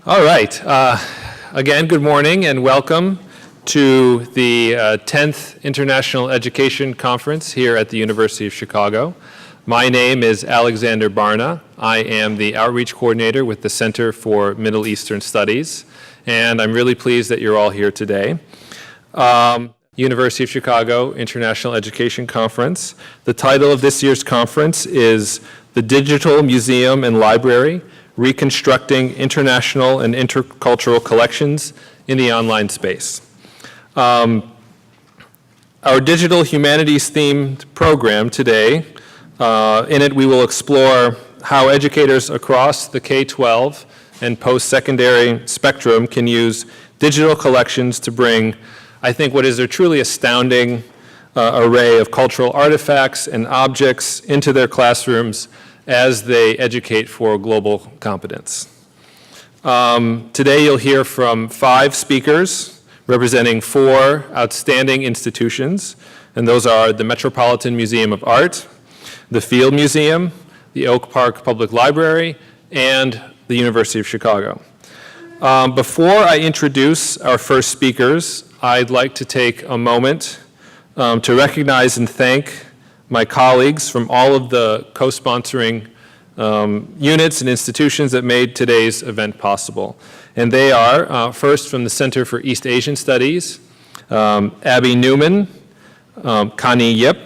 All right. Again, good morning and welcome to the 10th International Education Conference here at the University of Chicago. My name is Alexander Barna. I am the Outreach Coordinator with the Center for Middle Eastern Studies, and I'm really pleased that you're all here today. University of Chicago International Education Conference. The title of this year's conference is The Digital Museum and Library, Reconstructing International and Intercultural Collections in the Online Space. Our digital humanities themed program today, in it we will explore how educators across the K-12 and post-secondary spectrum can use digital collections to bring, I think, what is a truly astounding array of cultural artifacts and objects into their classrooms as they educate for global competence. Today you'll hear from 5 speakers representing 4 outstanding institutions, and those are the Metropolitan Museum of Art, the Field Museum, the Oak Park Public Library, and the University of Chicago. Before I introduce our first speakers, I'd like to take a moment to recognize and thank my colleagues from all of the co-sponsoring units and institutions that made today's event possible. And they are, first from the Center for East Asian Studies, Abby Newman, Connie Yip,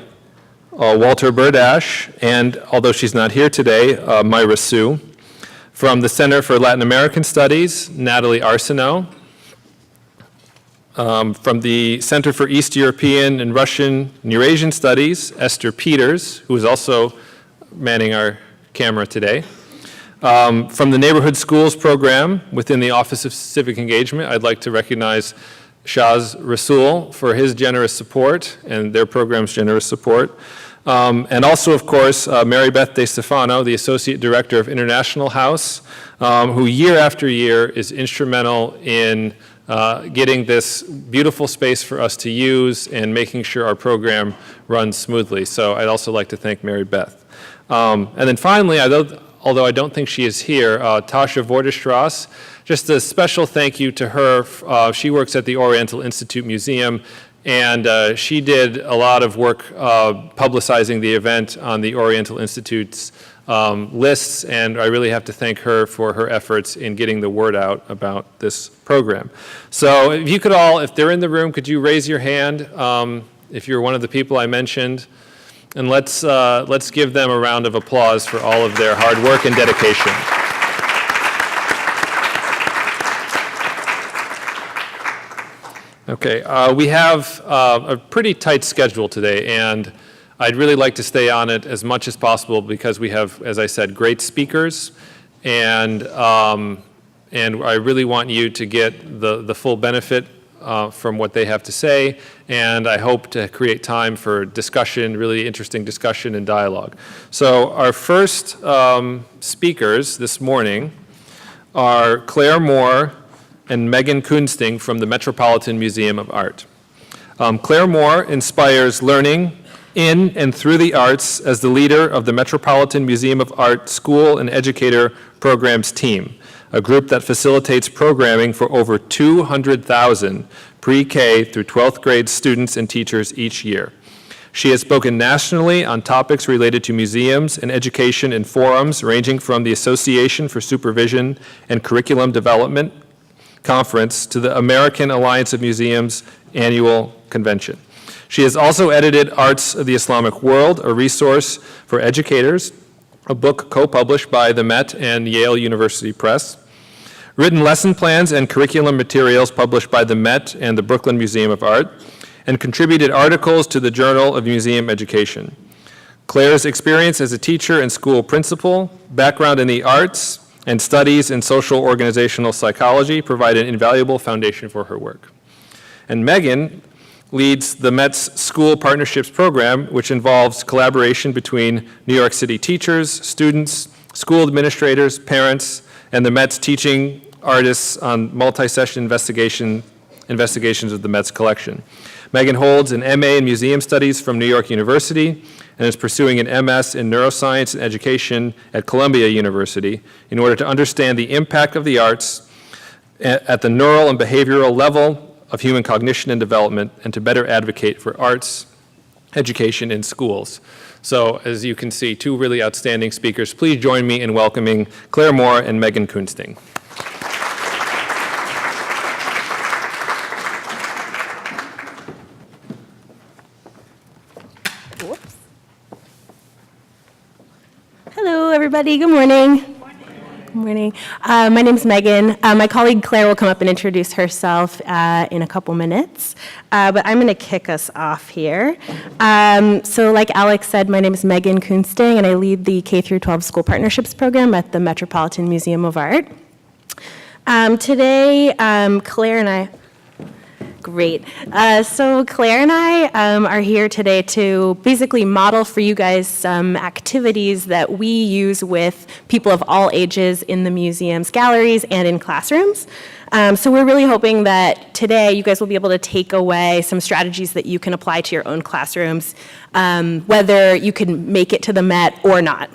Walter Burdash, and although she's not here today, Myra Sue. From the Center for Latin American Studies, Natalie Arsenault. From the Center for East European and Russian and Eurasian Studies, Esther Peters, who is also manning our camera today. From the Neighborhood Schools Program within the Office of Civic Engagement, I'd like to recognize Shaz Rasool for his generous support and their program's generous support. And also, of course, Mary Beth DeStefano, the Associate Director of International House, who year after year is instrumental in getting this beautiful space for us to use and making sure our program runs smoothly. So I'd also like to thank Mary Beth. And then finally, although I don't think she is here, Tasha Vorderstrass, just a special thank you to her. She works at the Oriental Institute Museum, and she did a lot of work publicizing the event on the Oriental Institute's lists, and I really have to thank her for her efforts in getting the word out about this program. So if you could all, if they're in the room, could you raise your hand if you're one of the people I mentioned? And let's give them a round of applause for all of their hard work and dedication. Okay, we have a pretty tight schedule today, and I'd really like to stay on it as much as possible because we have, as I said, great speakers, and I really want you to get the full benefit from what they have to say, and I hope to create time for discussion, really interesting discussion and dialogue. So our first speakers this morning are Claire Moore and Megan Kuensting from the Metropolitan Museum of Art. Claire Moore inspires learning in and through the arts as the leader of the Metropolitan Museum of Art School and Educator Programs team, a group that facilitates programming for over 200,000 pre-K through 12th grade students and teachers each year. She has spoken nationally on topics related to museums and education in forums ranging from the Association for Supervision and Curriculum Development Conference to the American Alliance of Museums annual convention. She has also edited Arts of the Islamic World, a resource for educators, a book co-published by the Met and Yale University Press, written lesson plans and curriculum materials published by the Met and the Brooklyn Museum of Art, and contributed articles to the Journal of Museum Education. Claire's experience as a teacher and school principal, background in the arts, and studies in social organizational psychology provide an invaluable foundation for her work. And Megan leads the Met's School Partnerships Program, which involves collaboration between New York City teachers, students, school administrators, parents, and the Met's teaching artists on multi-session investigations of the Met's collection. Megan holds an MA in Museum Studies from New York University and is pursuing an MS in Neuroscience and Education at Columbia University in order to understand the impact of the arts at the neural and behavioral level of human cognition and development, and to better advocate for arts education in schools. So as you can see, two really outstanding speakers. Please join me in welcoming Claire Moore and Megan Kuensting. Whoops. Hello, everybody. Good morning. Good morning. My name is Megan. My colleague Claire will come up and introduce herself in a couple minutes, but I'm going to kick us off here. So like Alex said, my name is Megan Kuensting, and I lead the K-12 School Partnerships Program at the Metropolitan Museum of Art. Today, Claire and I... Great. So Claire and I are here today to basically model for you guys some activities that we use with people of all ages in the museum's galleries and in classrooms. So we're really hoping that today you guys will be able to take away some strategies that you can apply to your own classrooms, whether you can make it to the Met or not.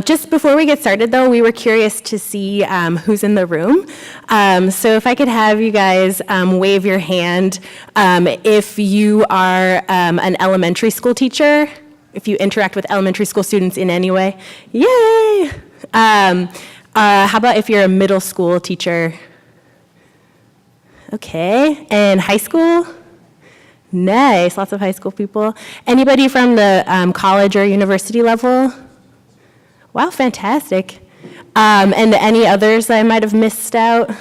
Just before we get started, though, we were curious to see who's in the room. So if I could have you guys wave your hand if you are an elementary school teacher, if you interact with elementary school students in any way. Yay! How about if you're a middle school teacher? Okay. And high school? Nice. Lots of high school people. Anybody from the college or university level? Wow, fantastic. And any others that I might have missed out?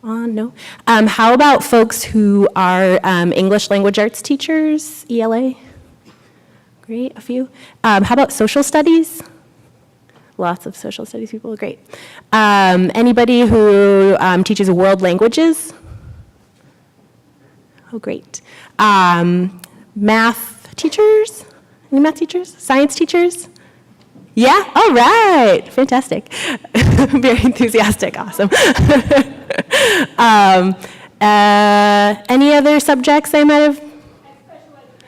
No. How about folks who are English language arts teachers, ELA? Great, a few. How about social studies? Lots of social studies people, great. Anybody who teaches world languages? Oh, great. Math teachers? Any math teachers? Science teachers? Yeah? All right. Fantastic. Very enthusiastic. Awesome. Any other subjects I might have?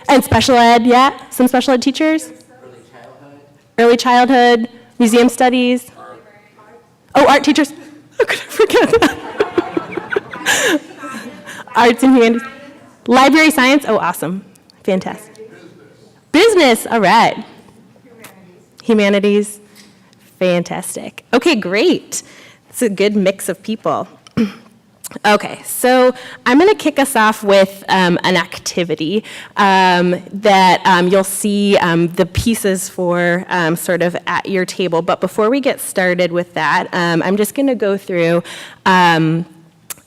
And special ed, yeah? Some special ed teachers? Early childhood, museum studies. Oh, art teachers. How could I forget that? Arts and humanities. Library science. Oh, awesome. Fantastic. Business. All right. Humanities, fantastic. Okay, great. It's a good mix of people. Okay, so I'm going to kick us off with an activity that you'll see the pieces for sort of at your table. But before we get started with that, I'm just going to go through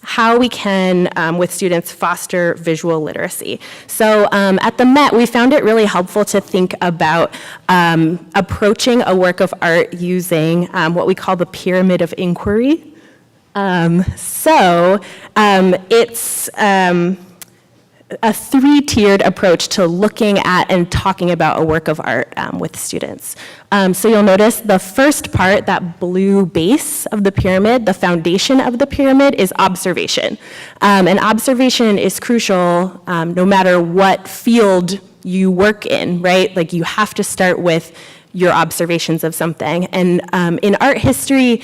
how we can, with students, foster visual literacy. So at the Met, we found it really helpful to think about approaching a work of art using what we call the pyramid of inquiry. It's a three-tiered approach to looking at and talking about a work of art with students. So you'll notice the first part, that blue base of the pyramid, the foundation of the pyramid, is observation. And observation is crucial no matter what field you work in, right? Like you have to start with your observations of something. And in art history,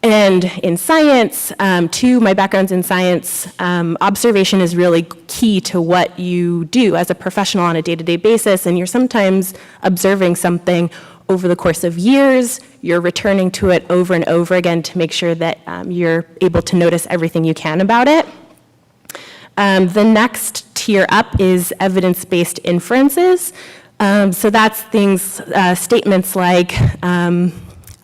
and in science, too, my background's in science, observation is really key to what you do as a professional on a day-to-day basis, and you're sometimes observing something over the course of years, you're returning to it over and over again to make sure that you're able to notice everything you can about it. The next tier up is evidence-based inferences. So that's things, statements like,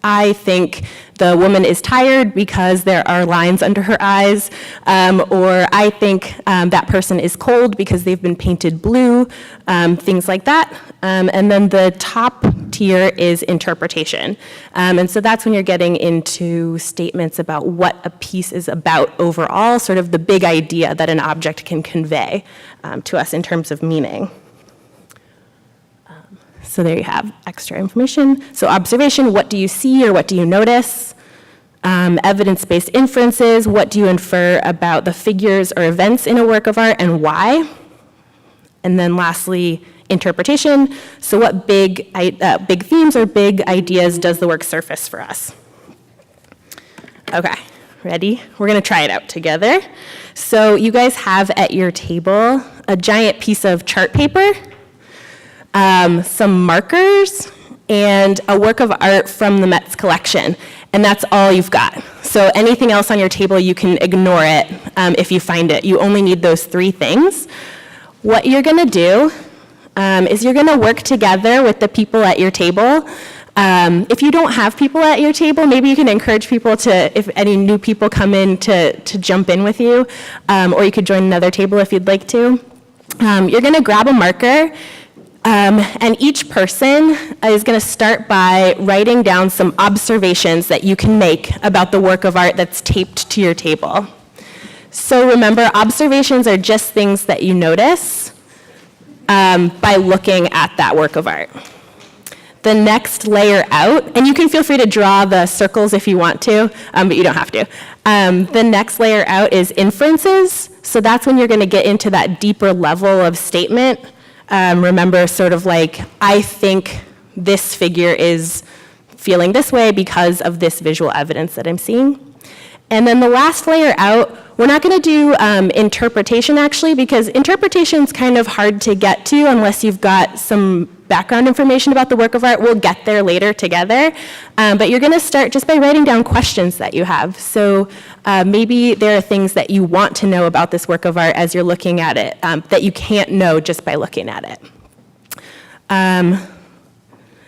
I think the woman is tired because there are lines under her eyes, or I think that person is cold because they've been painted blue, things like that. And then the top tier is interpretation. And so that's when you're getting into statements about what a piece is about overall, sort of the big idea that an object can convey to us in terms of meaning. So there you have extra information. So observation, what do you see or what do you notice? Evidence-based inferences, what do you infer about the figures or events in a work of art and why? And then lastly, interpretation. So what big themes or big ideas does the work surface for us? Okay, Ready? We're going to try it out together. So you guys have at your table a giant piece of chart paper, some markers, and a work of art from the Met's collection. And that's all you've got. So anything else on your table, you can ignore it if you find it. You only need those 3 things. What you're going to do is you're going to work together with the people at your table. If you don't have people at your table, maybe you can encourage people to, if any new people come in, to jump in with you, or you could join another table if you'd like to. You're going to grab a marker, and each person is going to start by writing down some observations that you can make about the work of art that's taped to your table. So remember, observations are just things that you notice by looking at that work of art. The next layer out, and you can feel free to draw the circles if you want to, but you don't have to. The next layer out is inferences. So that's when you're going to get into that deeper level of statement. Remember, sort of like, I think this figure is feeling this way because of this visual evidence that I'm seeing. And then the last layer out, we're not going to do interpretation, actually, because interpretation's kind of hard to get to unless you've got some background information about the work of art. We'll get there later together. But you're going to start just by writing down questions that you have. So maybe there are things that you want to know about this work of art as you're looking at it that you can't know just by looking at it.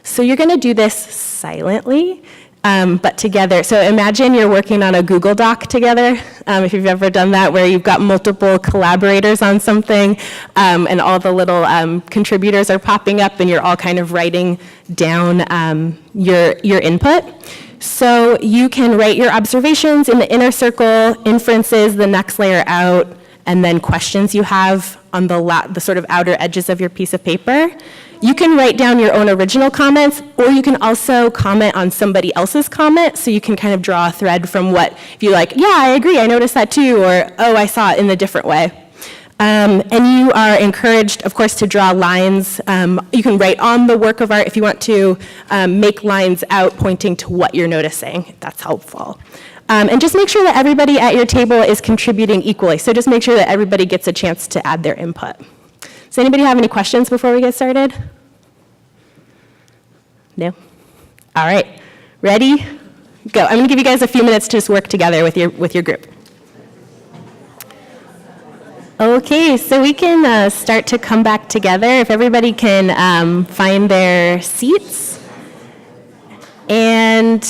So you're going to do this silently. But together. So imagine you're working on a Google Doc together, if you've ever done that, where you've got multiple collaborators on something, and all the little contributors are popping up, and you're all kind of writing down your input. So you can write your observations in the inner circle, inferences the next layer out, and then questions you have on the sort of outer edges of your piece of paper. You can write down your own original comments, or you can also comment on somebody else's comment, so you can kind of draw a thread from what, if you're like, yeah, I agree, I noticed that too, or, oh, I saw it in a different way. And you are encouraged, of course, to draw lines. You can write on the work of art if you want to make lines out pointing to what you're noticing, if that's helpful. And just make sure that everybody at your table is contributing equally, so just make sure that everybody gets a chance to add their input. Does anybody have any questions before we get started? No? All right. Ready? Go. I'm going to give you guys a few minutes to just work together with your group. Okay, so we can start to come back together. If everybody can find their seats. And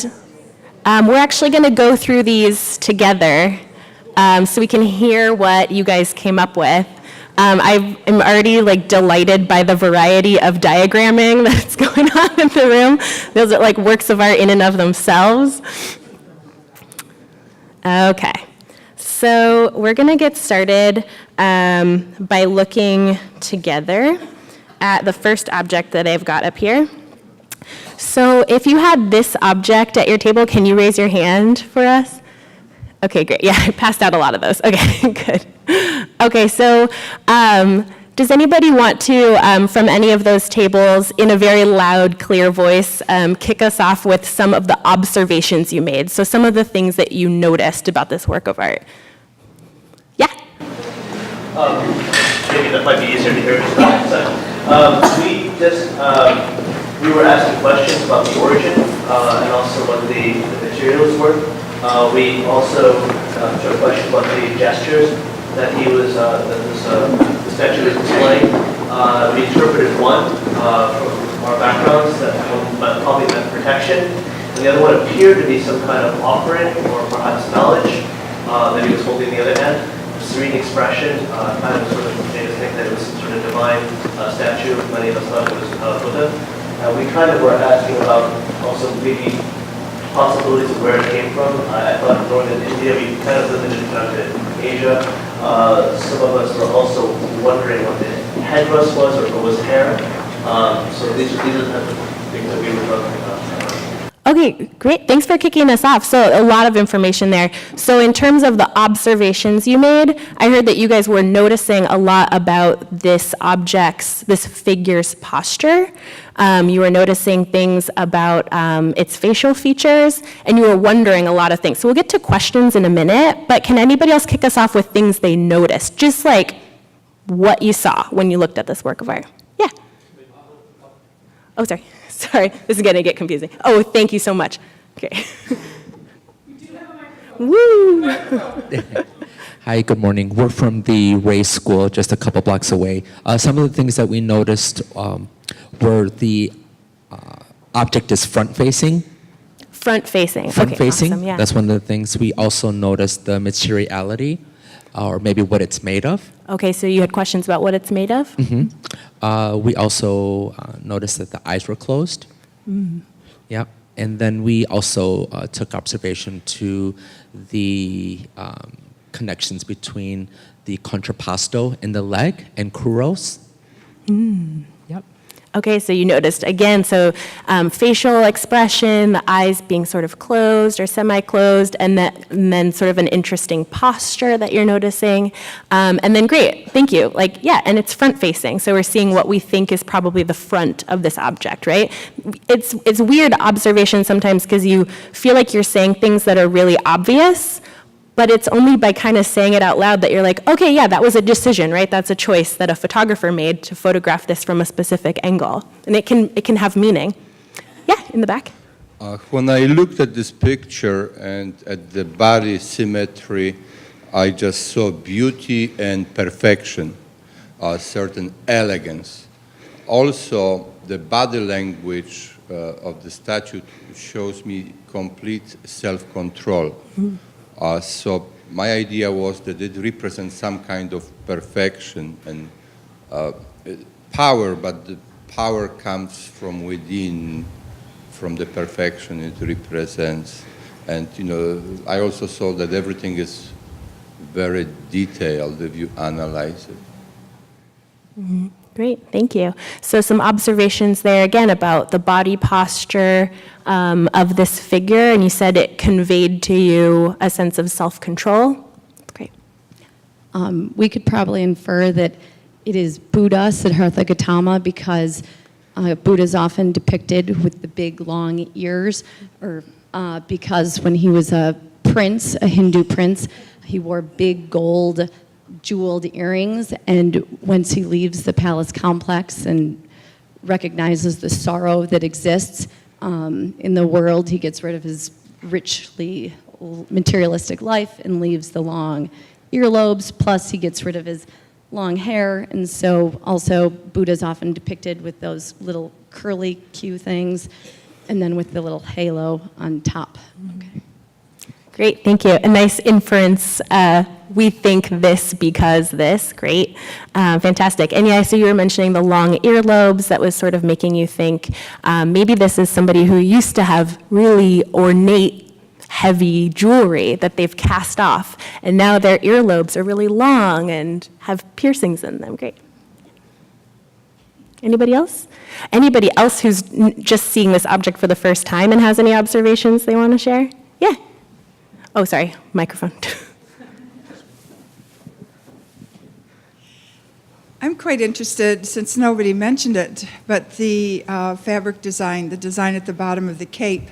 we're actually going to go through these together so we can hear what you guys came up with. I am already delighted by the variety of diagramming that's going on in the room. Those are like works of art in and of themselves. Okay, so we're going to get started by looking together at the first object that I've got up here. So if you had this object at your table, can you raise your hand for us? Okay, great. Yeah, I passed out a lot of those. Okay, good. Okay, so does anybody want to, from any of those tables, in a very loud, clear voice, kick us off with some of the observations you made? So some of the things that you noticed about this work of art. Yeah? Maybe that might be easier to hear. We were asking questions about the origin and also what the materials were. We also took a question about the gestures that the statue was displaying. We interpreted one from our backgrounds that one probably meant protection, and the other one appeared to be some kind of offering or perhaps knowledge that he was holding in the other hand. Serene expression, kind of sort of made us think that it was some sort of divine statue. Many of us thought it was Buddha. We kind of were asking about also maybe possibilities of where it came from. I thought northern India, we kind of limited it down to Asia. Some of us were also wondering what the headdress was or if it was hair. So these are the types of things that we were talking about. Okay, great. Thanks for kicking us off. So a lot of information there. So in terms of the observations you made, I heard that you guys were noticing a lot about this figure's posture. You were noticing things about its facial features, and you were wondering a lot of things. So we'll get to questions in a minute, but can anybody else kick us off with things they noticed? Just like what you saw when you looked at this work of art. Yeah. Oh, sorry. Sorry, this is going to get confusing. Oh, thank you so much. Okay. Woo! Hi, good morning. We're from the Ray School, just a couple blocks away. Some of the things that we noticed were the object is front-facing. Front-facing. Front-facing, Okay, awesome, yeah. that's one of the things. We also noticed the materiality, or maybe what it's made of. Okay, so you had questions about what it's made of? We also noticed that the eyes were closed. Yeah, and then we also took observation to the connections between the contrapposto in the leg and churros. Yep. Okay, so you noticed, again, so facial expression, the eyes being sort of closed or semi-closed, and then sort of an interesting posture that you're noticing. And then great, thank you. Like, yeah, and it's front-facing, so we're seeing what we think is probably the front of this object, right? It's weird observation sometimes because you feel like you're saying things that are really obvious, but it's only by kind of saying it out loud that you're like, okay, yeah, that was a decision, right? That's a choice that a photographer made to photograph this from a specific angle. And it can have meaning. Yeah, in the back. When I looked at this picture and at the body symmetry, I just saw beauty and perfection, a certain elegance. Also, the body language of the statue shows me complete self-control. So my idea was that it represents some kind of perfection and power, but the power comes from within, from the perfection it represents. And, you know, I also saw that everything is very detailed if you analyze it. Great, thank you. So some observations there again about the body posture of this figure, and you said it conveyed to you a sense of self-control. Great. We could probably infer that it is Buddha, Siddhartha Gautama, because Buddha is often depicted with the big long ears, or because when he was a prince, a Hindu prince, he wore big gold jeweled earrings, and once he leaves the palace complex and recognizes the sorrow that exists in the world, he gets rid of his richly materialistic life and leaves the long earlobes, plus he gets rid of his long hair, and so also Buddha's often depicted with those little curly Q things, and then with the little halo on top. Okay. Great, thank you. A nice inference. We think this because this. Great, fantastic. And yeah, so you were mentioning the long earlobes. That was sort of making you think maybe this is somebody who used to have really ornate, heavy jewelry that they've cast off, and now their earlobes are really long and have piercings in them. Great. Anybody else? Anybody else who's just seeing this object for the first time and has any observations they want to share? Yeah. Oh, sorry, microphone. I'm quite interested, since nobody mentioned it, but the fabric design, the design at the bottom of the cape.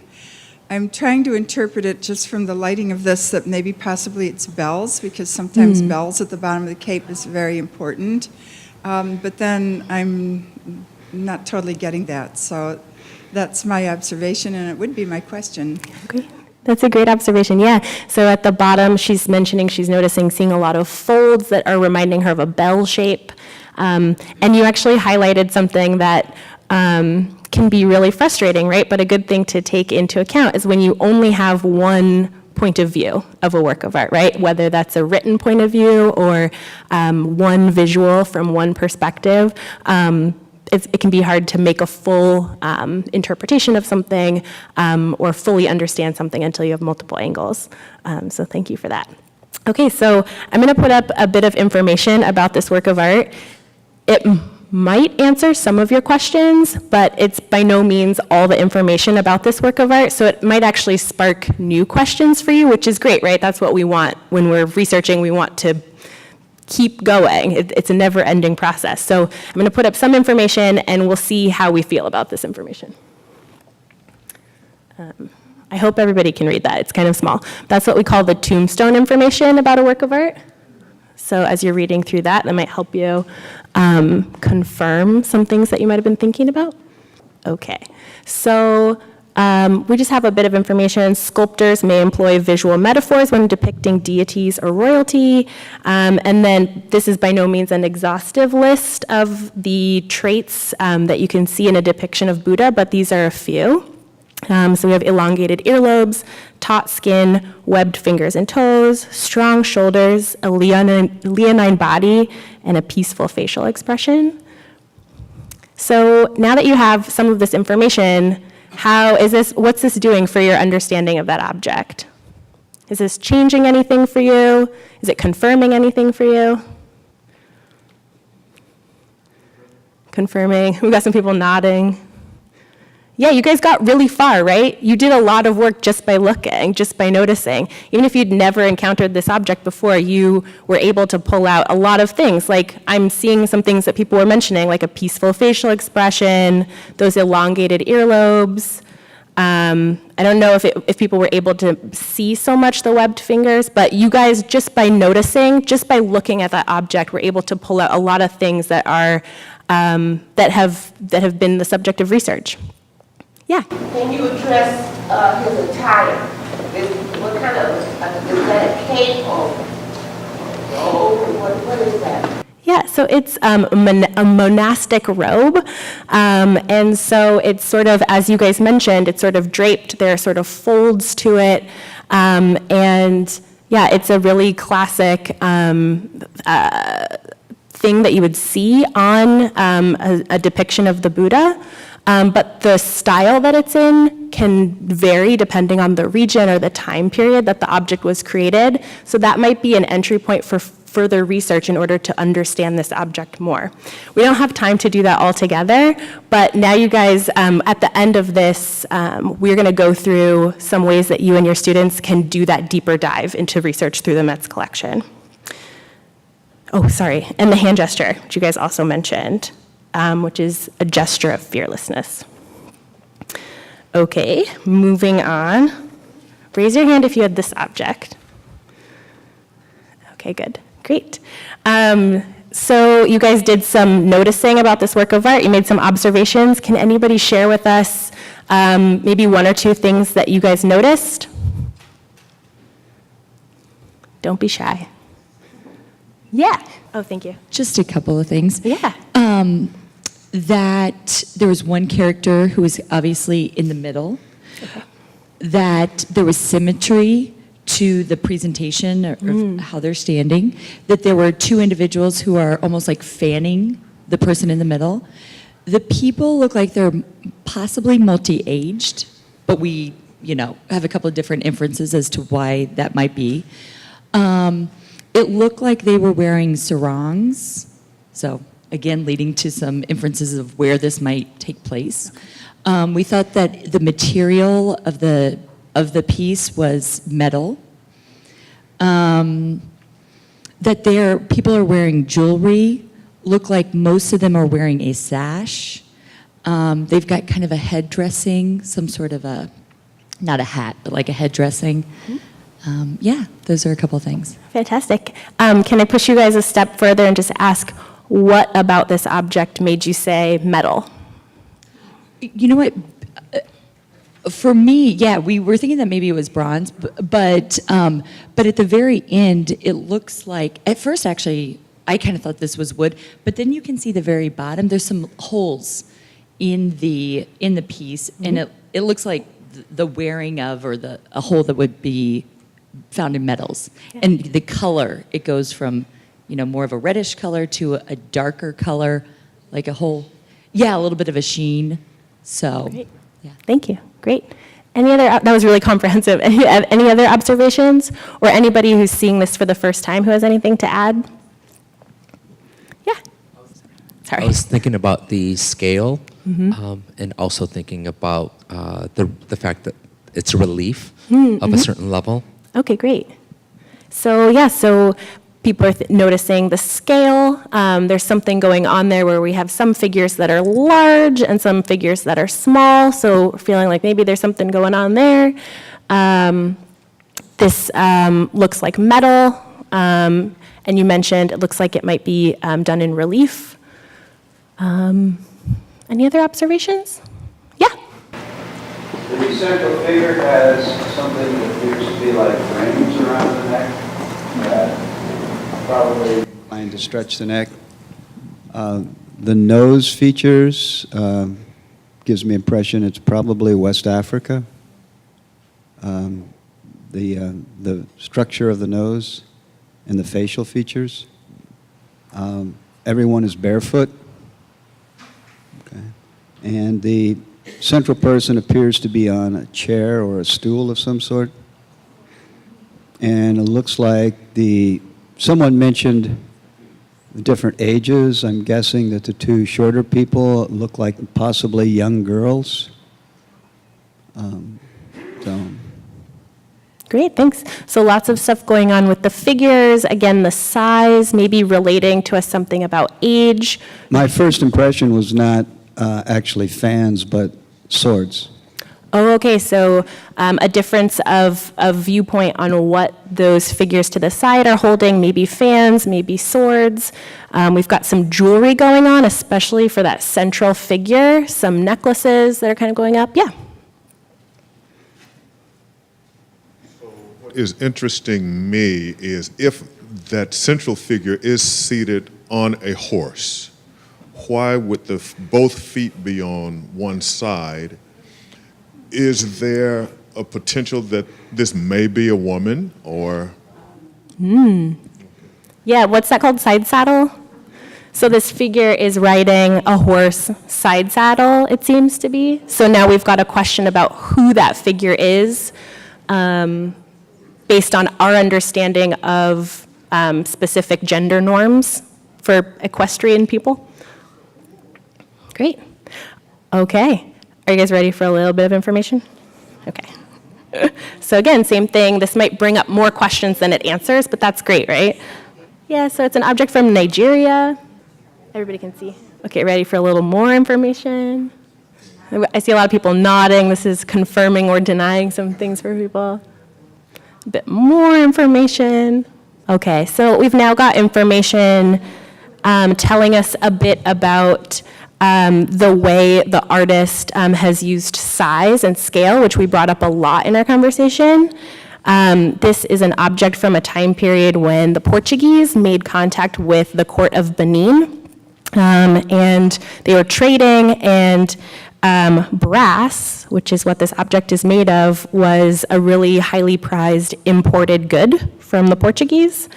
I'm trying to interpret it just from the lighting of this, that maybe possibly it's bells, because sometimes bells at the bottom of the cape is very important. But then I'm not totally getting that. So that's my observation, and it would be my question. Okay. That's a great observation, yeah. So at the bottom, she's mentioning she's noticing seeing a lot of folds that are reminding her of a bell shape. And you actually highlighted something that can be really frustrating, right? But a good thing to take into account is when you only have one point of view of a work of art, right? Whether that's a written point of view or one visual from one perspective. It can be hard to make a full interpretation of something or fully understand something until you have multiple angles. So thank you for that. Okay, so I'm going to put up a bit of information about this work of art. It might answer some of your questions, but it's by no means all the information about this work of art, so it might actually spark new questions for you, which is great, right? That's what we want when we're researching. We want to keep going. It's a never-ending process. So I'm going to put up some information, and we'll see how we feel about this information. I hope everybody can read that. It's kind of small. That's what we call the tombstone information about a work of art. So as you're reading through that, that might help you confirm some things that you might have been thinking about. Okay, so we just have a bit of information. Sculptors may employ visual metaphors when depicting deities or royalty. And then this is by no means an exhaustive list of the traits that you can see in a depiction of Buddha, but these are a few. So we have elongated earlobes, taut skin, webbed fingers and toes, strong shoulders, a leonine body, and a peaceful facial expression. So now that you have some of this information, what's this doing for your understanding of that object? Is this changing anything for you? Is it confirming anything for you? Confirming. We've got some people nodding. Yeah, you guys got really far, right? You did a lot of work just by looking, just by noticing. Even if you'd never encountered this object before, you were able to pull out a lot of things. Like, I'm seeing some things that people were mentioning, like a peaceful facial expression, those elongated earlobes. I don't know if people were able to see so much the webbed fingers, but you guys, just by noticing, just by looking at that object, were able to pull out a lot of things that are that have been the subject of research. Yeah. Can you address his attire? What kind of, is that a cape or what is that? Yeah, so it's a monastic robe, and so it's sort of, as you guys mentioned, it's sort of draped. There are sort of folds to it, and yeah, it's a really classic thing that you would see on a depiction of the Buddha. But the style that it's in can vary depending on the region or the time period that the object was created. So that might be an entry point for further research in order to understand this object more. We don't have time to do that all together, but now you guys, at the end of this, we're going to go through some ways that you and your students can do that deeper dive into research through the Met's collection. Oh, sorry, and the hand gesture, which you guys also mentioned. Which is a gesture of fearlessness. Okay, moving on. Raise your hand if you had this object. Okay, good, great. So you guys did some noticing about this work of art. You made some observations. Can anybody share with us maybe one or two things that you guys noticed? Don't be shy. Yeah. Oh, thank you. Just a couple of things. Yeah. That there was one character who was obviously in the middle. Okay. That there was symmetry to the presentation of how they're standing. That there were two individuals who are almost like fanning the person in the middle. The people look like they're possibly multi-aged, but we, have a couple of different inferences as to why that might be. It looked like they were wearing sarongs, so again, leading to some inferences of where this might take place. We thought that the material of the piece was metal. That people are wearing jewelry. Look like most of them are wearing a sash. They've got kind of a head dressing, some sort of not a hat, but like a head dressing. Yeah, those are a couple things. Fantastic. Can I push you guys a step further and just ask, what about this object made you say metal? You know what? For me, yeah, we were thinking that maybe it was bronze, but at the very end, it looks like, at first actually, I kind of thought this was wood, but then you can see the very bottom, there's some holes in the piece, and it looks like the wearing of, or a hole that would be found in metals. Yeah. And the color, it goes from, more of a reddish color to a darker color, like a little bit of a sheen. So, great. Yeah. Thank you. Great. That was really comprehensive. Any other observations? Or anybody who's seeing this for the first time who has anything to add? Yeah. Sorry. I was thinking about the scale, and also thinking about the fact that it's a relief of a certain level. Okay, great. So yeah, so people are noticing the scale. There's something going on there where we have some figures that are large and some figures that are small. So we're feeling like maybe there's something going on there. This looks like metal, and you mentioned it looks like it might be done in relief. Any other observations? Yeah. The central figure has something that appears to be like rings around the neck that probably trying to stretch the neck. The nose features gives me impression it's probably West Africa. The structure of the nose and the facial features. Everyone is barefoot. Okay. And the central person appears to be on a chair or a stool of some sort. And it looks like someone mentioned the different ages. I'm guessing that the two shorter people look like possibly young girls. Great, thanks. So lots of stuff going on with the figures. Again, the size, maybe relating to something about age. My first impression was not actually fans, but swords. Oh, okay, so a difference of viewpoint on what those figures to the side are holding, maybe fans, maybe swords. We've got some jewelry going on, especially for that central figure, some necklaces that are kind of going up. Yeah. What is interesting me is if that central figure is seated on a horse, why would both feet be on one side? Is there a potential that this may be a woman or? Yeah, what's that called? Side saddle? So this figure is riding a horse side saddle, it seems to be. So now we've got a question about who that figure is, based on our understanding of specific gender norms for equestrian people. Great. Okay. Are you guys ready for a little bit of information? Okay. So again, same thing. This might bring up more questions than it answers, but that's great, right? Yeah, so it's an object from Nigeria. Everybody can see. Okay, ready for a little more information? I see a lot of people nodding. This is confirming or denying some things for people. A bit more information. Okay, so we've now got information telling us a bit about the way the artist has used size and scale, which we brought up a lot in our conversation. This is an object from a time period when the Portuguese made contact with the court of Benin, and they were trading, and brass, which is what this object is made of, was a really highly prized imported good from the Portuguese.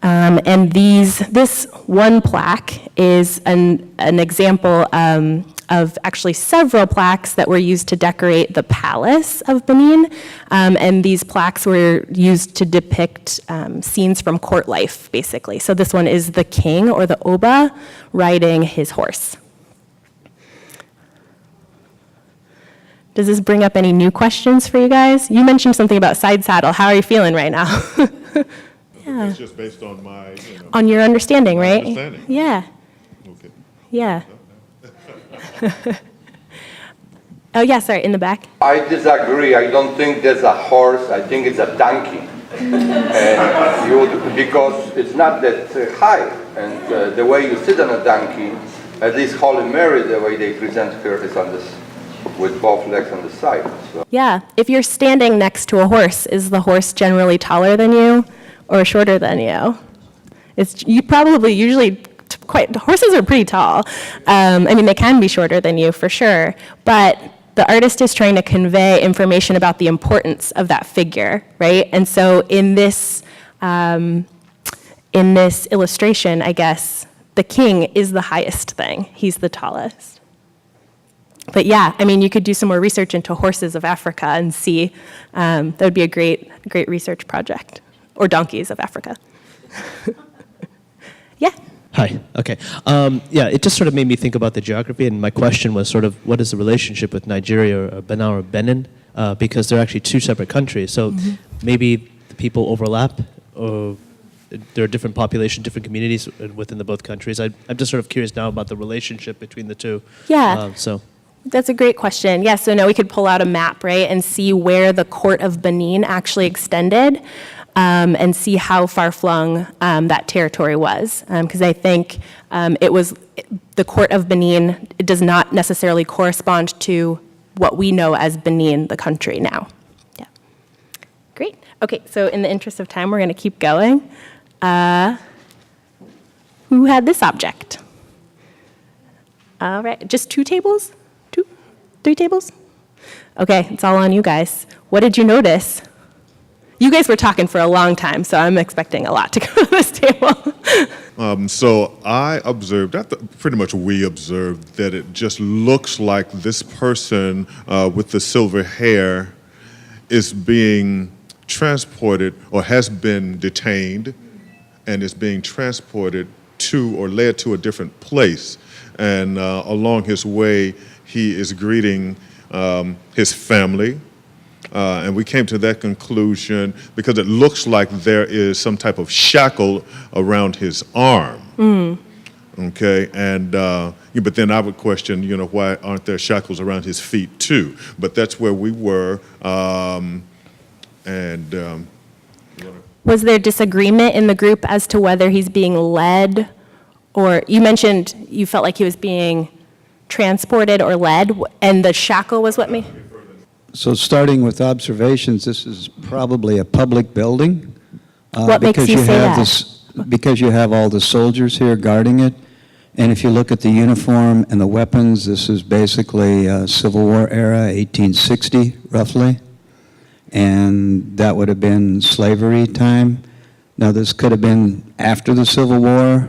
And this one plaque is an example of actually several plaques that were used to decorate the palace of Benin. And these plaques were used to depict scenes from court life, basically. So this one is the king, or the Oba, riding his horse. Does this bring up any new questions for you guys? You mentioned something about side saddle. How are you feeling right now? Yeah. It's just based on my, on your understanding, right? understanding. Yeah. Okay. Yeah. Oh, yeah, sorry, in the back. I disagree. I don't think there's a horse. I think it's a donkey. Because it's not that high. And the way you sit on a donkey, at least Holy Mary, the way they present her is on this, with both legs on the side. So. Yeah, if you're standing next to a horse, is the horse generally taller than you or shorter than you? You probably usually horses are pretty tall. I mean, they can be shorter than you for sure, but the artist is trying to convey information about the importance of that figure, right? And so in this illustration, I guess, the king is the highest thing. He's the tallest. But yeah, I mean, you could do some more research into horses of Africa and see. That would be a great research project. Or donkeys of Africa. Yeah. Hi. Okay. Yeah, it just sort of made me think about the geography, and my question was sort of, what is the relationship with Nigeria or Benin or Benin? Because they're actually two separate countries, so maybe the people overlap, or there are different populations, different communities within the both countries. I'm just sort of curious now about the relationship between the two. Yeah. So. That's a great question. Yeah, so now we could pull out a map, right, and see where the court of Benin actually extended, and see how far-flung that territory was. Because I think it was the court of Benin, it does not necessarily correspond to what we know as Benin, the country now. Yeah. Great. Okay, so in the interest of time, we're going to keep going. Who had this object? All right, just 2 tables? 3 tables? Okay, it's all on you guys. What did you notice? You guys were talking for a long time, so I'm expecting a lot to go to this table. So I observed, pretty much we observed, that it just looks like this person with the silver hair is being transported or has been detained and is being transported to or led to a different place. And along his way, he is greeting his family. And we came to that conclusion because it looks like there is some type of shackle around his arm. Okay, and but then I would question, why aren't there shackles around his feet too? But that's where we were. Was there disagreement in the group as to whether he's being led, or you mentioned you felt like he was being transported or led, and the shackle was what made? So starting with observations, this is probably a public building. What makes you say that? Because you have all the soldiers here guarding it. And if you look at the uniform and the weapons, this is basically Civil War era, 1860, roughly. And that would have been slavery time. Now, this could have been after the Civil War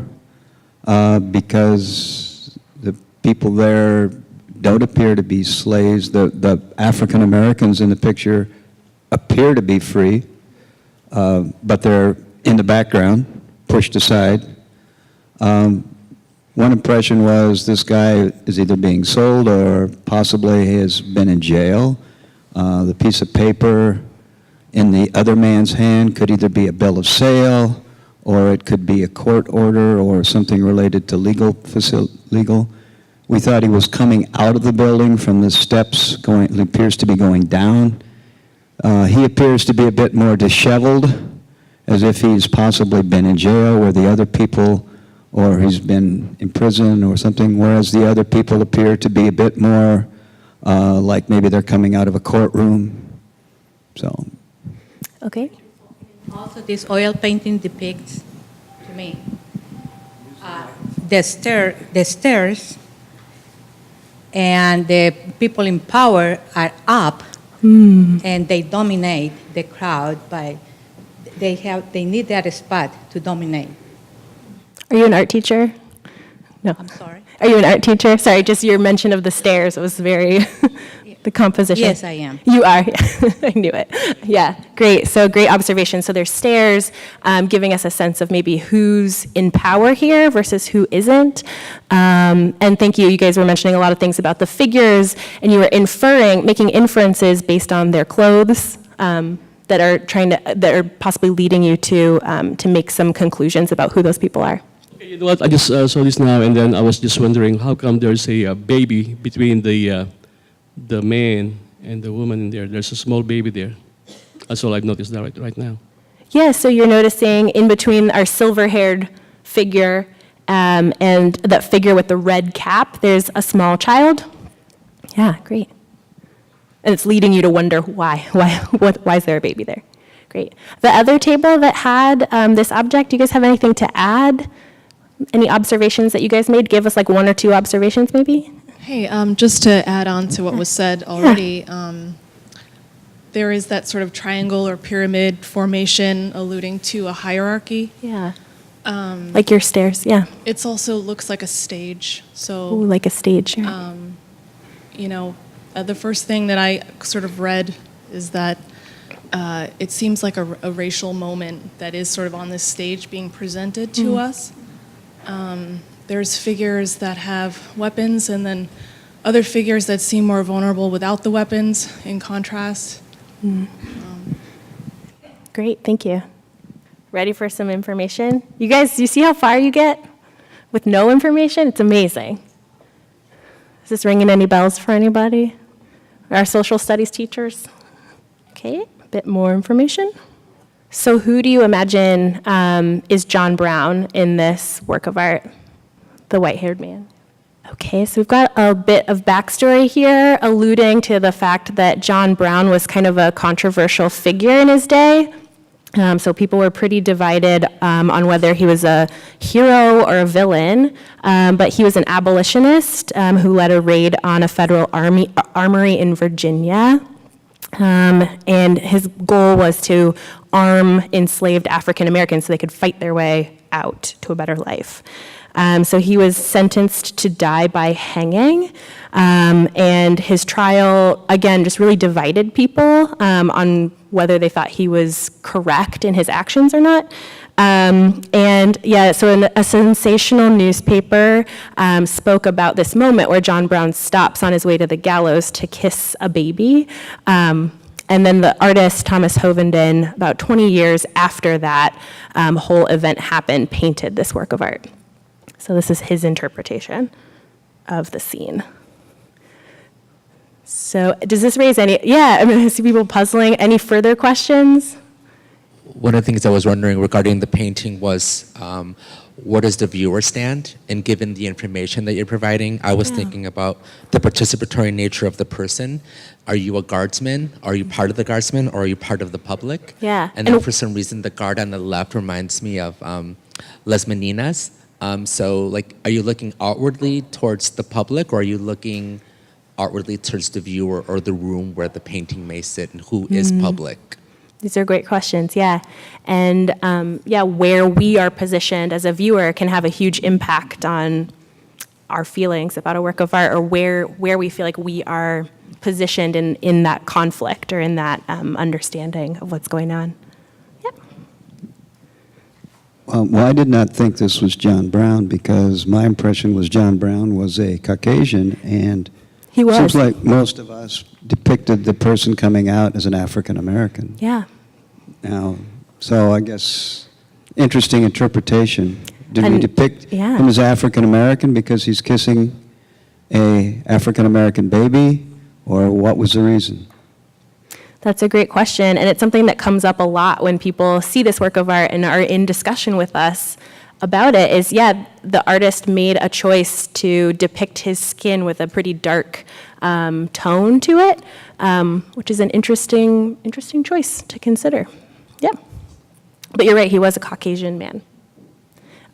because the people there don't appear to be slaves. The African Americans in the picture appear to be free, but they're in the background, pushed aside. One impression was this guy is either being sold or possibly has been in jail. The piece of paper in the other man's hand could either be a bill of sale, or it could be a court order or something related to legal. We thought he was coming out of the building from the steps, he appears to be going down. He appears to be a bit more disheveled, as if he's possibly been in jail where the other people, or he's been in prison or something, whereas the other people appear to be a bit more like maybe they're coming out of a courtroom. So. Okay. Also, this oil painting depicts, to me, the stairs, and the people in power are up, and they dominate the crowd they need that spot to dominate. Are you an art teacher? No. I'm sorry? Are you an art teacher? Sorry, just your mention of the stairs was very, the composition. Yes, I am. You are, I knew it. Yeah, great, so great observation. So there's stairs, giving us a sense of maybe who's in power here versus who isn't. And thank you, you guys were mentioning a lot of things about the figures, and you were making inferences based on their clothes, that are possibly leading you to make some conclusions about who those people are. You know what? I just saw this now, and then I was just wondering how come there's a baby between the man and the woman in there. There's a small baby there. That's all I've noticed right now. Yeah, so you're noticing in between our silver-haired figure and that figure with the red cap, there's a small child. Yeah, great. And it's leading you to wonder why is there a baby there? Great. The other table that had this object, do you guys have anything to add? Any observations that you guys made? Give us like 1 or 2 observations maybe. Hey, just to add on to what was said already, there is that sort of triangle or pyramid formation alluding to a hierarchy. Yeah. Like your stairs, yeah. It also looks like a stage. So, ooh, like a stage. Yeah. The first thing that I sort of read is that it seems like a racial moment that is sort of on this stage being presented to us. There's figures that have weapons, and then other figures that seem more vulnerable without the weapons, in contrast. Great, thank you. Ready for some information? You guys, you see how far you get with no information? It's amazing. Is this ringing any bells for anybody? Our social studies teachers? Okay, a bit more information. So who do you imagine is John Brown in this work of art? The white-haired man. Okay, so we've got a bit of backstory here alluding to the fact that John Brown was kind of a controversial figure in his day. So people were pretty divided on whether he was a hero or a villain, but he was an abolitionist who led a raid on a federal armory in Virginia. And his goal was to arm enslaved African Americans so they could fight their way out to a better life. So he was sentenced to die by hanging, and his trial, again, just really divided people on whether they thought he was correct in his actions or not. And yeah, so a sensational newspaper spoke about this moment where John Brown stops on his way to the gallows to kiss a baby. And then the artist, Thomas Hovenden, about 20 years after that whole event happened, painted this work of art. So this is his interpretation of the scene. So does this raise any, I mean, I see people puzzling. Any further questions? One of the things I was wondering regarding the painting was, where does the viewer stand? And given the information that you're providing, I was thinking about the participatory nature of the person. Are you a guardsman? Are you part of the guardsmen? Or are you part of the public? Yeah. And then for some reason, the guard on the left reminds me of Las Meninas. So, like, are you looking outwardly towards the public, or are you looking outwardly towards the viewer or the room where the painting may sit, and who is public? These are great questions, yeah. And where we are positioned as a viewer can have a huge impact on our feelings about a work of art, or where we feel like we are positioned in that conflict or in that understanding of what's going on. Well, I did not think this was John Brown, because my impression was John Brown was a Caucasian, and he was. Seems like most of us depicted the person coming out as an African American. Yeah. Now, so I guess interesting interpretation. Did we depict him as African American because he's kissing a African American baby, or what was the reason? That's a great question, and it's something that comes up a lot when people see this work of art and are in discussion with us about it, is, the artist made a choice to depict his skin with a pretty dark tone to it, which is an interesting choice to consider. Yeah. But you're right, he was a Caucasian man.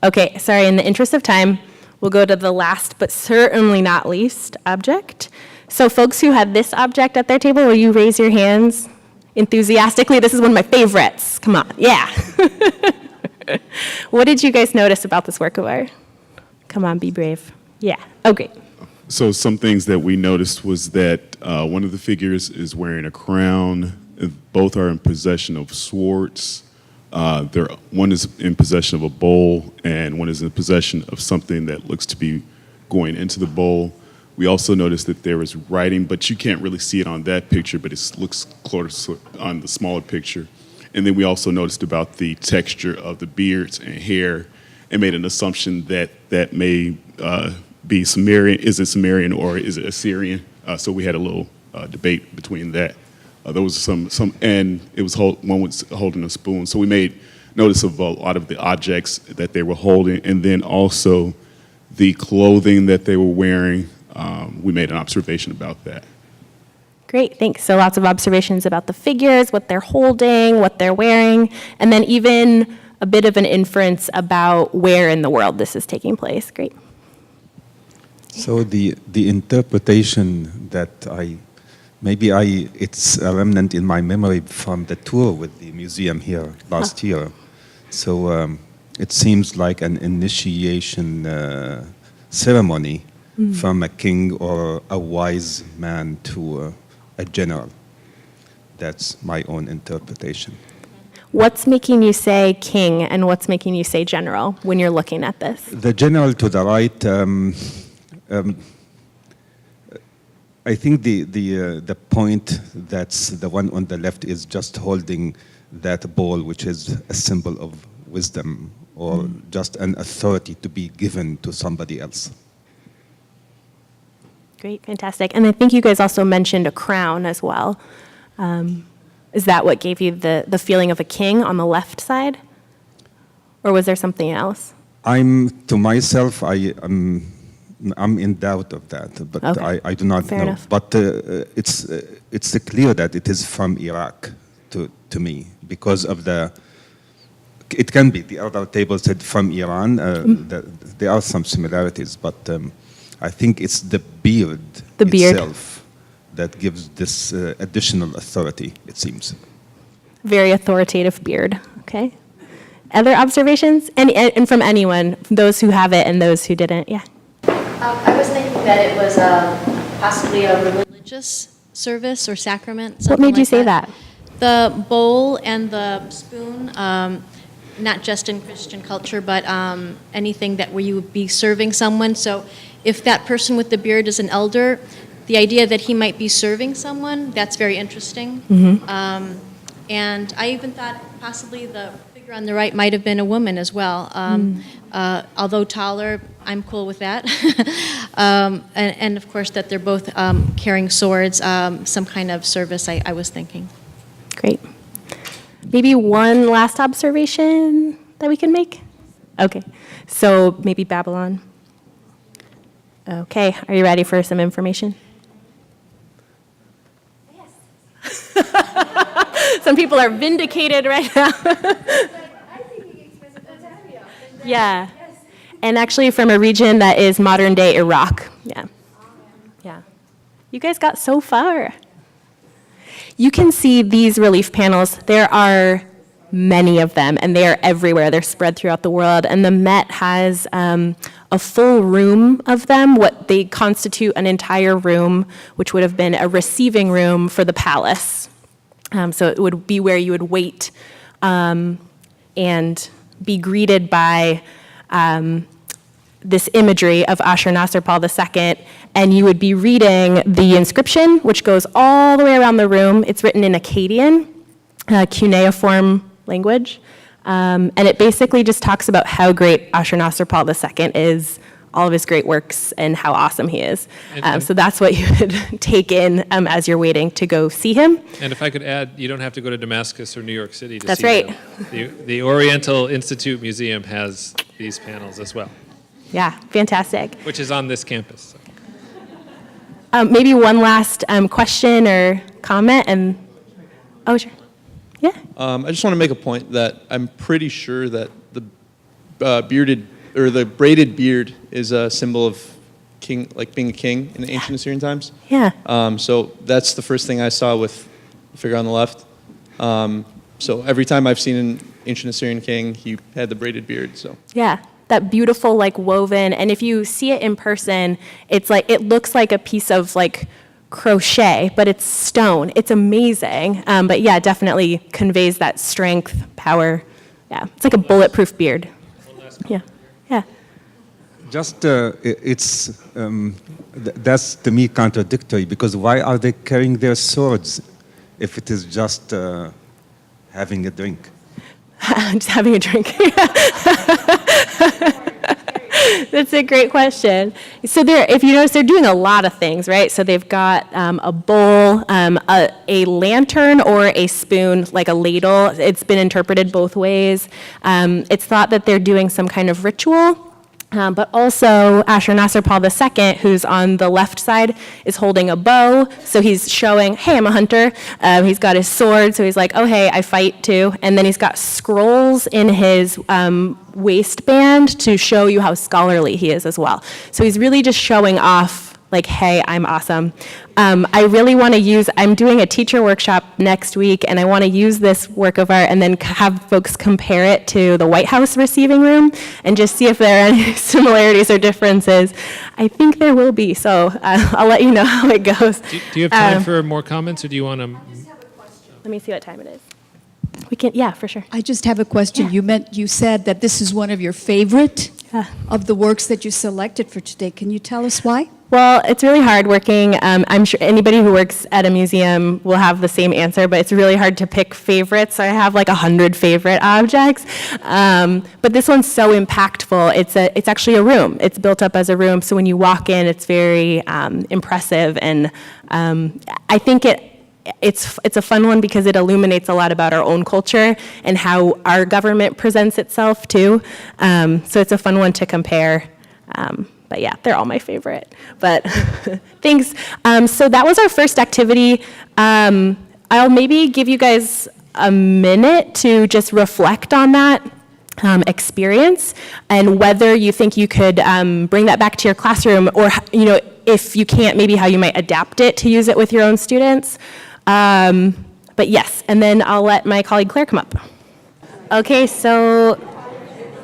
Okay, sorry, in the interest of time, we'll go to the last but certainly not least object. So folks who had this object at their table, will you raise your hands enthusiastically? This is one of my favorites. Come on, yeah. What did you guys notice about this work of art? Come on, be brave. Yeah, oh great. So some things that we noticed was that one of the figures is wearing a crown. Both are in possession of swords. One is in possession of a bowl, and one is in possession of something that looks to be going into the bowl. We also noticed that there is writing, but you can't really see it on that picture, but it looks close on the smaller picture. And then we also noticed about the texture of the beards and hair, and made an assumption that that may be Sumerian. Is it Sumerian or is it Assyrian? So we had a little debate between that. There was some, and it was one was holding a spoon. So we made notice of a lot of the objects that they were holding, and then also the clothing that they were wearing. We made an observation about that. Great, thanks. So lots of observations about the figures, what they're holding, what they're wearing, and then even a bit of an inference about where in the world this is taking place. Great. So the interpretation that it's a remnant in my memory from the tour with the museum here last year. So it seems like an initiation ceremony from a king or a wise man to a general. That's my own interpretation. What's making you say king and what's making you say general when you're looking at this? The general to the right, I think the point that's the one on the left is just holding that ball, which is a symbol of wisdom or just an authority to be given to somebody else. Great, fantastic. And I think you guys also mentioned a crown as well. Is that what gave you the feeling of a king on the left side? Or was there something else? To myself, I'm in doubt of that, but Okay. I do not Fair know. enough. But it's clear that it is from Iraq to me because of it can be, the other table said from Iran. There are some similarities, but I think it's the beard itself that gives this additional authority, it seems. Very authoritative beard, okay. Other observations? And from anyone, those who have it and those who didn't, yeah. I was thinking that it was possibly a religious service or sacrament. What made you say that? The bowl and the spoon, not just in Christian culture, but anything that where you would be serving someone. So if that person with the beard is an elder, the idea that he might be serving someone, that's very interesting. And I even thought possibly the figure on the right might have been a woman as well. Although taller, I'm cool with that. And of course that they're both carrying swords, some kind of service I was thinking. Great. Maybe one last observation that we can make? Okay, so maybe Babylon. Okay, are you ready for some information? Some people are vindicated right now. Yeah. And actually from a region that is modern day Iraq. Yeah. Yeah. You guys got so far. You can see these relief panels. There are many of them, and they are everywhere. They're spread throughout the world. And the Met has a full room of them, what they constitute an entire room, which would have been a receiving room for the palace. So it would be where you would wait and be greeted by this imagery of Ashurnasirpal II, and you would be reading the inscription, which goes all the way around the room. It's written in Akkadian, cuneiform language, and it basically just talks about how great Ashurnasirpal II is, all of his great works, and how awesome he is. So that's what you would take in as you're waiting to go see him. And if I could add, you don't have to go to Damascus or New York City to That's see right. them. The Oriental Institute Museum has these panels as well. Yeah, fantastic. Which is on this campus. Maybe one last question or comment, and oh, sure. Yeah. I just want to make a point that I'm pretty sure that the the braided beard is a symbol of king, like being a king in ancient Assyrian times. Yeah. So that's the first thing I saw with the figure on the left. So every time I've seen an ancient Assyrian king, he had the braided beard. So. Yeah. That beautiful, like, woven, and if you see it in person, it's like, it looks like a piece of, like, crochet, but it's stone. It's amazing. But yeah, definitely conveys that strength, power. Yeah, it's like a bulletproof beard. Yeah, yeah. Just, that's to me contradictory, because why are they carrying their swords if it is just having a drink? Just having a drink. That's a great question. So if you notice, they're doing a lot of things, right? So they've got a bowl, a lantern, or a spoon, like a ladle. It's been interpreted both ways. It's thought that they're doing some kind of ritual. But also, Ashurnasirpal II, who's on the left side, is holding a bow. So he's showing, hey, I'm a hunter. He's got his sword, so he's like, oh, hey, I fight too. And then he's got scrolls in his waistband to show you how scholarly he is as well. So he's really just showing off, like, hey, I'm awesome. I really want to use, I'm doing a teacher workshop next week, and I want to use this work of art and then have folks compare it to the White House receiving room and just see if there are any similarities or differences. I think there will be, so I'll let you know how it goes. Do you have time for more comments, or do you want to? Let me see what time it is. We can, yeah, for sure. I just have a question. You said that this is one of your favorite of the works that you selected for today. Can you tell us why? Well, it's really hard working. I'm sure anybody who works at a museum will have the same answer, but it's really hard to pick favorites. So I have like 100 favorite objects. But this one's so impactful. It's actually a room. It's built up as a room. So when you walk in, it's very impressive. And I think it's a fun one because it illuminates a lot about our own culture and how our government presents itself too. So it's a fun one to compare. But yeah, they're all my favorite. But thanks. So that was our first activity. I'll maybe give you guys a minute to just reflect on that experience and whether you think you could bring that back to your classroom, or if you can't, maybe how you might adapt it to use it with your own students. But yes, and then I'll let my colleague Claire come up. Okay, so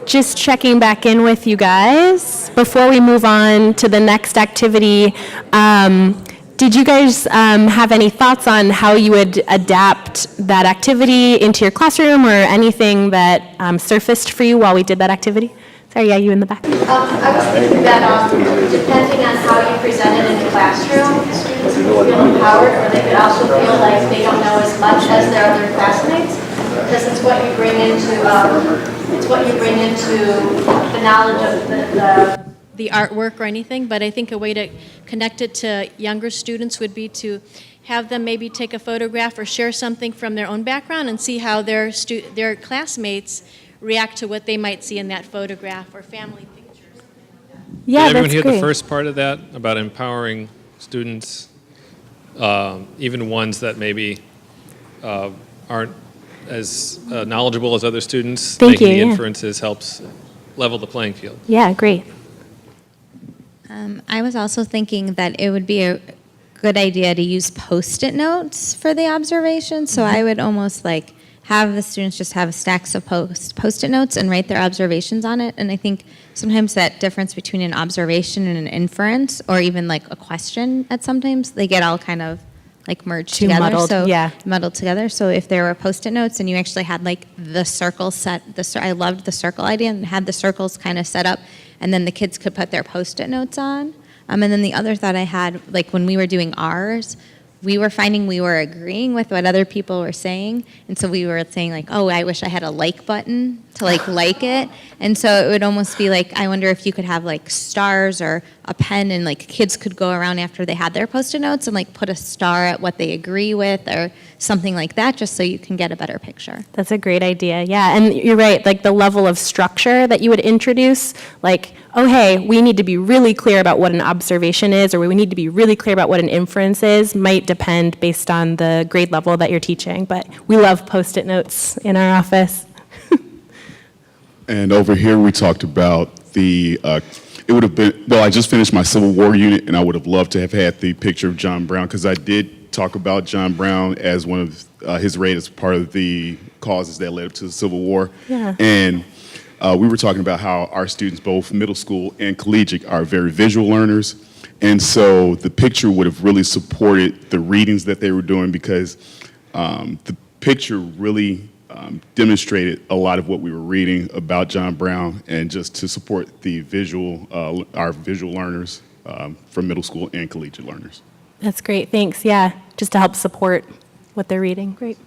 just checking back in with you guys before we move on to the next activity. Did you guys have any thoughts on how you would adapt that activity into your classroom, or anything that surfaced for you while we did that activity? Sorry, yeah, you in the back. I was thinking that depending on how you present it in the classroom, students can feel empowered, or they could also feel like they don't know as much as their other classmates, because it's what you bring into the knowledge of the artwork or anything. But I think a way to connect it to younger students would be to have them maybe take a photograph or share something from their own background and see how their classmates react to what they might see in that photograph, or family pictures. Yeah, Did everyone hear great. the first part of that about empowering students, even ones that maybe aren't as knowledgeable as other students? Thank Making you, the yeah. inferences helps level the playing field. Yeah, great. I was also thinking that it would be a good idea to use Post-it notes for the observation. So I would almost like have the students just have stacks of Post-it notes and write their observations on it. And I think sometimes that difference between an observation and an inference, or even like a question at sometimes, they get all kind of like merged Too together. muddled, so yeah. muddled together. So if there were Post-it notes and you actually had like the circle set, I loved the circle idea, and had the circles kind of set up, and then the kids could put their Post-it notes on. And then the other thought I had, like when we were doing ours, we were finding we were agreeing with what other people were saying. And so we were saying like, oh, I wish I had a like button to like it. And so it would almost be like, I wonder if you could have like stars or a pen, and like kids could go around after they had their Post-it notes and like put a star at what they agree with or something like that, just so you can get a better picture. That's a great idea, yeah. And you're right, like the level of structure that you would introduce, like, oh, hey, we need to be really clear about what an observation is, or we need to be really clear about what an inference is, might depend based on the grade level that you're teaching. But we love Post-it notes in our office. And over here, we talked about it would have been, well, I just finished my Civil War unit, and I would have loved to have had the picture of John Brown, because I did talk about John Brown as one of his raid as part of the causes that led up to the Civil War. Yeah. And we were talking about how our students, both middle school and collegiate, are very visual learners. And so the picture would have really supported the readings that they were doing, because the picture really demonstrated a lot of what we were reading about John Brown, and just to support the our visual learners from middle school and collegiate learners. That's great, thanks, yeah, just to help support what they're reading, great.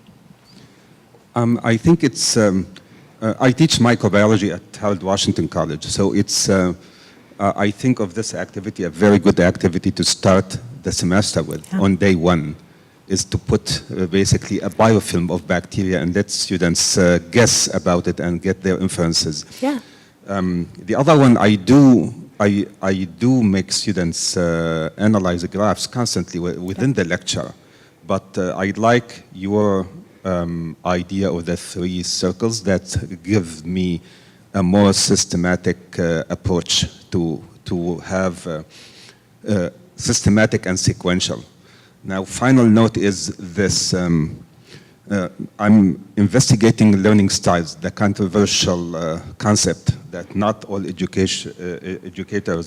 I think it's, I teach microbiology at Harold Washington College, so it's, I think of this activity, a very good activity to start the semester with on day one, is to put basically a biofilm of bacteria and let students guess about it and get their inferences. Yeah. The other one, I do make students analyze the graphs constantly within the lecture, but I like your idea of the 3 circles that give me a more systematic approach to have systematic and sequential. Now, final note is this. I'm investigating learning styles, the controversial concept that not all educators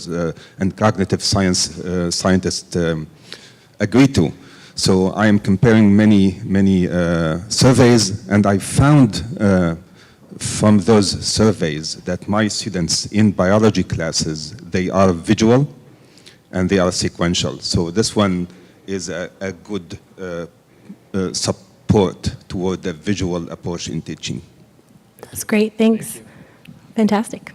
and cognitive scientists agree to. So I am comparing many surveys, and I found from those surveys that my students in biology classes, they are visual and they are sequential. So this one is a good support toward the visual approach in teaching. That's great, thanks. Fantastic.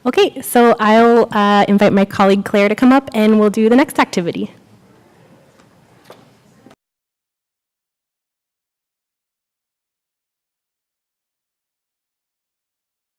Okay, so I'll invite my colleague Claire to come up and we'll do the next activity.